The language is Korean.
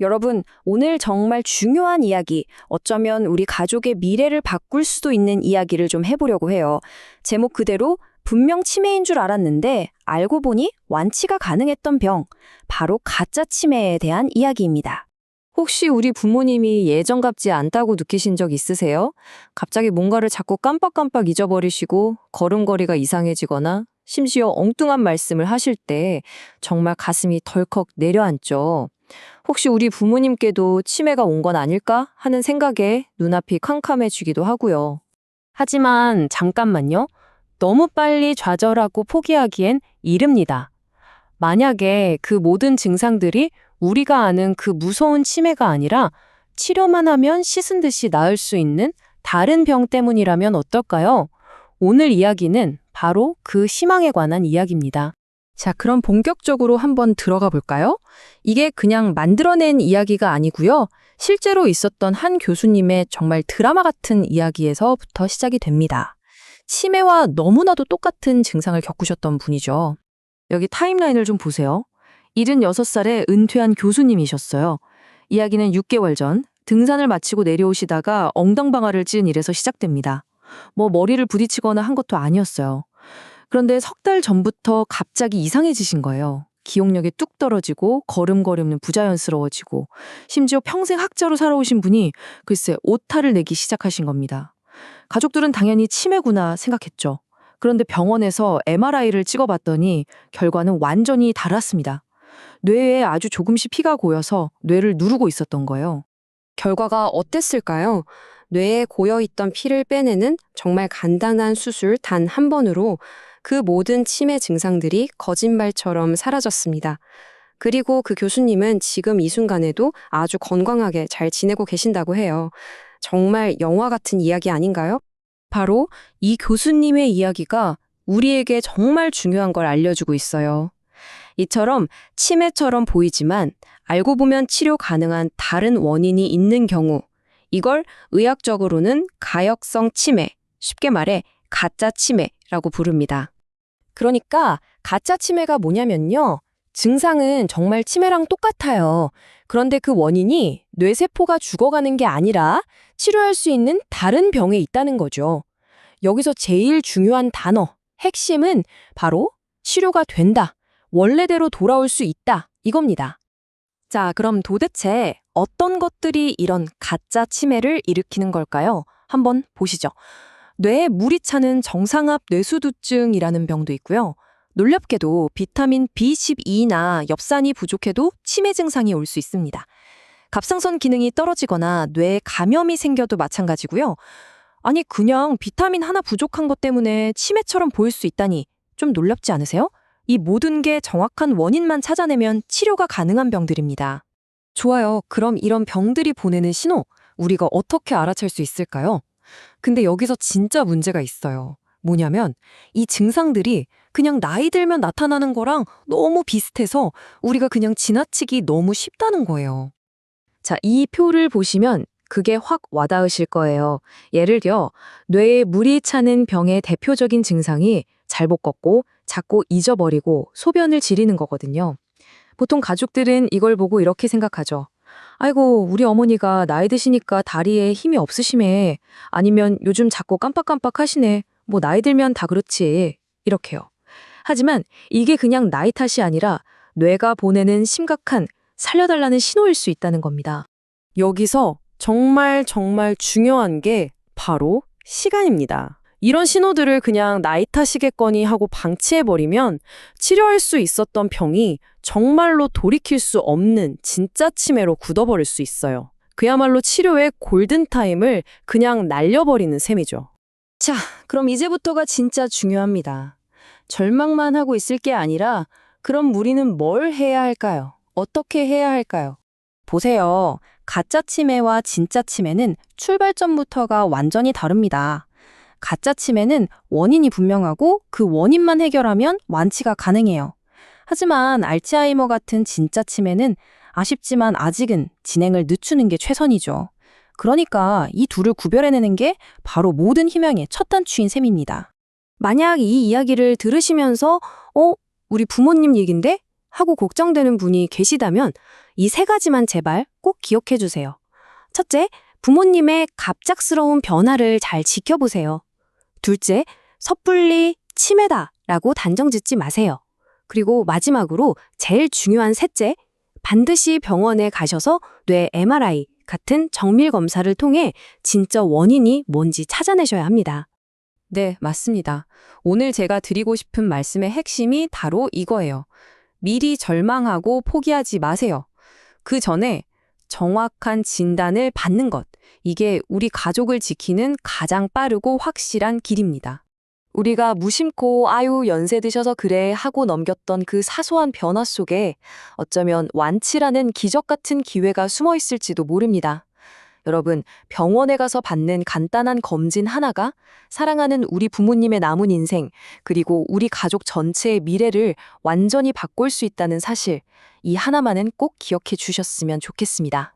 여러분, 오늘 정말 중요한 이야기, 어쩌면 우리 가족의 미래를 바꿀 수도 있는 이야기를 좀 해보려고 해요. 제목 그대로 분명 치매인 줄 알았는데 알고 보니 완치가 가능했던 병, 바로 가짜 치매에 대한 이야기입니다. 혹시 우리 부모님이 예전 같지 않다고 느끼신 적 있으세요? 갑자기 뭔가를 자꾸 깜빡깜빡 잊어버리시고 걸음걸이가 이상해지거나 심지어 엉뚱한 말씀을 하실 때 정말 가슴이 덜컥 내려앉죠. 혹시 우리 부모님께도 치매가 온 건 아닐까 하는 생각에 눈앞이 캄캄해지기도 하고요. 하지만 잠깐만요. 너무 빨리 좌절하고 포기하기엔 이릅니다. 만약에 그 모든 증상들이 우리가 아는 그 무서운 치매가 아니라 치료만 하면 씻은 듯이 나을 수 있는 다른 병 때문이라면 어떨까요? 오늘 이야기는 바로 그 희망에 관한 이야기입니다. 자, 그럼 본격적으로 한번 들어가 볼까요? 이게 그냥 만들어낸 이야기가 아니고요. 실제로 있었던 한 교수님의 정말 드라마 같은 이야기에서부터 시작이 됩니다. 치매와 너무나도 똑같은 증상을 겪으셨던 분이죠. 여기 타임라인을 좀 보세요. 76살의 은퇴한 교수님이셨어요. 이야기는 6개월 전 등산을 마치고 내려오시다가 엉덩방아를 찧은 일에서 시작됩니다. 머리를 부딪히거나 한 것도 아니었어요. 그런데 석 달 전부터 갑자기 이상해지신 거예요. 기억력이 뚝 떨어지고 걸음걸이는 부자연스러워지고 심지어 평생 학자로 살아오신 분이 글쎄 오타를 내기 시작하신 겁니다. 가족들은 당연히 치매구나 생각했죠. 그런데 병원에서 MRI를 찍어봤더니 결과는 완전히 달랐습니다. 뇌에 아주 조금씩 피가 고여서 뇌를 누르고 있었던 거예요. 결과가 어땠을까요? 뇌에 고여있던 피를 빼내는 정말 간단한 수술 단 한 번으로 그 모든 치매 증상들이 거짓말처럼 사라졌습니다. 그리고 그 교수님은 지금 이 순간에도 아주 건강하게 잘 지내고 계신다고 해요. 정말 영화 같은 이야기 아닌가요? 바로 이 교수님의 이야기가 우리에게 정말 중요한 걸 알려주고 있어요. 이처럼 치매처럼 보이지만 알고 보면 치료 가능한 다른 원인이 있는 경우, 이걸 의학적으로는 가역성 치매, 쉽게 말해 가짜 치매라고 부릅니다. 그러니까 가짜 치매가 뭐냐면요. 증상은 정말 치매랑 똑같아요. 그런데 그 원인이 뇌세포가 죽어가는 게 아니라 치료할 수 있는 다른 병에 있다는 거죠. 여기서 제일 중요한 단어, 핵심은 바로 치료가 된다, 원래대로 돌아올 수 있다, 이겁니다. 자, 그럼 도대체 어떤 것들이 이런 가짜 치매를 일으키는 걸까요? 한번 보시죠. 뇌에 물이 차는 정상압 뇌수두증이라는 병도 있고요. 놀랍게도 비타민 B12나 엽산이 부족해도 치매 증상이 올 수 있습니다. 갑상선 기능이 떨어지거나 뇌에 감염이 생겨도 마찬가지고요. 아니, 그냥 비타민 하나 부족한 것 때문에 치매처럼 보일 수 있다니 좀 놀랍지 않으세요? 이 모든 게 정확한 원인만 찾아내면 치료가 가능한 병들입니다. 좋아요. 그럼 이런 병들이 보내는 신호, 우리가 어떻게 알아챌 수 있을까요? 근데 여기서 진짜 문제가 있어요. 뭐냐면 이 증상들이 그냥 나이 들면 나타나는 거랑 너무 비슷해서 우리가 그냥 지나치기 너무 쉽다는 거예요. 자, 이 표를 보시면 그게 확 와닿으실 거예요. 예를 들어 뇌에 물이 차는 병의 대표적인 증상이 잘못 걷고 자꾸 잊어버리고 소변을 지리는 거거든요. 보통 가족들은 이걸 보고 이렇게 생각하죠. 아이고, 우리 어머니가 나이 드시니까 다리에 힘이 없으시네. 아니면 요즘 자꾸 깜빡깜빡 하시네. 나이 들면 다 그렇지. 이렇게요. 하지만 이게 그냥 나이 탓이 아니라 뇌가 보내는 심각한 살려달라는 신호일 수 있다는 겁니다. 여기서 정말 중요한 게 바로 시간입니다. 이런 신호들을 그냥 나이 탓이겠거니 하고 방치해버리면 치료할 수 있었던 병이 정말로 돌이킬 수 없는 진짜 치매로 굳어버릴 수 있어요. 그야말로 치료의 골든타임을 그냥 날려버리는 셈이죠. 자, 그럼 이제부터가 진짜 중요합니다. 절망만 하고 있을 게 아니라 그럼 우리는 뭘 해야 할까요? 어떻게 해야 할까요? 보세요. 가짜 치매와 진짜 치매는 출발점부터가 완전히 다릅니다. 가짜 치매는 원인이 분명하고 그 원인만 해결하면 완치가 가능해요. 하지만 알츠하이머 같은 진짜 치매는 아쉽지만 아직은 진행을 늦추는 게 최선이죠. 그러니까 이 둘을 구별해내는 게 바로 모든 희망의 첫 단추인 셈입니다. 만약 이 이야기를 들으시면서 우리 부모님 얘긴데? 하고 걱정되는 분이 계시다면 이 세 가지만 제발 꼭 기억해 주세요. 첫째, 부모님의 갑작스러운 변화를 잘 지켜보세요. 둘째, 섣불리 치매다라고 단정 짓지 마세요. 그리고 마지막으로 제일 중요한 셋째, 반드시 병원에 가셔서 뇌 MRI 같은 정밀 검사를 통해 진짜 원인이 뭔지 찾아내셔야 합니다. 네, 맞습니다. 오늘 제가 드리고 싶은 말씀의 핵심이 바로 이거예요. 미리 절망하고 포기하지 마세요. 그 전에 정확한 진단을 받는 것. 이게 우리 가족을 지키는 가장 빠르고 확실한 길입니다. 우리가 무심코 아유 연세 드셔서 그래 하고 넘겼던 그 사소한 변화 속에 어쩌면 완치라는 기적 같은 기회가 숨어 있을지도 모릅니다. 여러분, 병원에 가서 받는 간단한 검진 하나가 사랑하는 우리 부모님의 남은 인생, 그리고 우리 가족 전체의 미래를 완전히 바꿀 수 있다는 사실, 이 하나만은 꼭 기억해 주셨으면 좋겠습니다.